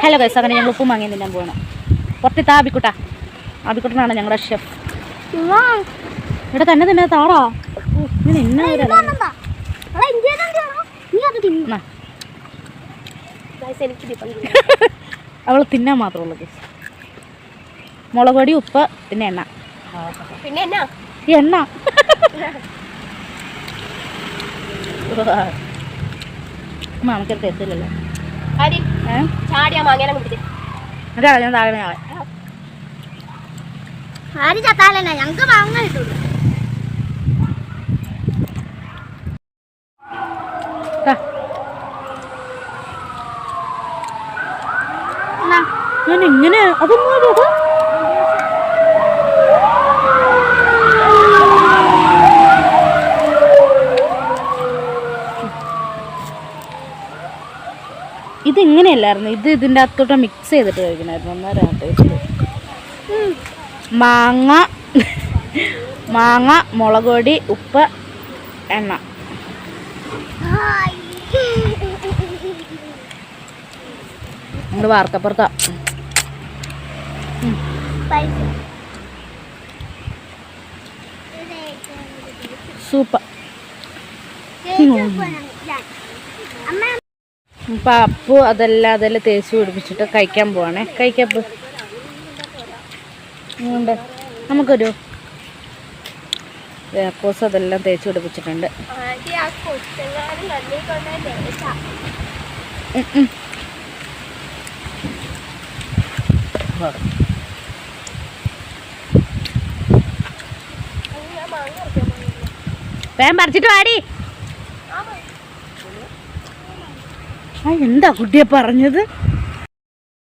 Hello guys, അങ്ങനെ ഞങ്ങൾ ഉപ്പും വാങ്ങി തിന്നാൻ പോകണം. പുറത്ത് ആബിക്കുട്ട, ആബിക്കുട്ടനാണ് ഞങ്ങളുടെ ഷെഫ്. ഇവിടെ തന്നെ തിന്നാ താറാ. അവള് തിന്നാൻ മാത്രമുള്ളൂ ഗൈസ്. മുളക് പൊടി, ഉപ്പ്, പിന്നെ എണ്ണ. എണ്ണ നമുക്കൊരു എത്തില്ലല്ലോ. ഞാൻ താഴെ ആര് ചത്താലല്ല ഞങ്ങക്ക് വാങ്ങാൻ കിട്ടുള്ളൂ. ഞാൻ ഇങ്ങനെ അതൊന്നും ഇതിങ്ങനെയല്ലായിരുന്നു. ഇതിൻ്റെ അകത്തോട്ട് മിക്സ് ചെയ്തിട്ട് കഴിക്കണമായിരുന്നു. അന്നേരം ടേസ്റ്റ്. മാങ്ങ, മുളക് പൊടി, ഉപ്പ്, എണ്ണ. നമ്മൾ വാർക്കപ്പുറത്താ. സൂപ്പർ. അപ്പം അപ്പു അതെല്ലാം തേച്ച് പിടിപ്പിച്ചിട്ട് കഴിക്കാൻ പോവാണേ. കഴിക്കപ്പ് ഉണ്ട്. നമുക്കൊരു അപ്പൂസ് അതെല്ലാം തേച്ച് പിടിപ്പിച്ചിട്ടുണ്ട്. വേഗം പറിച്ചിട്ട് വാടി. എന്താ കുട്ടിയെ പറഞ്ഞത്?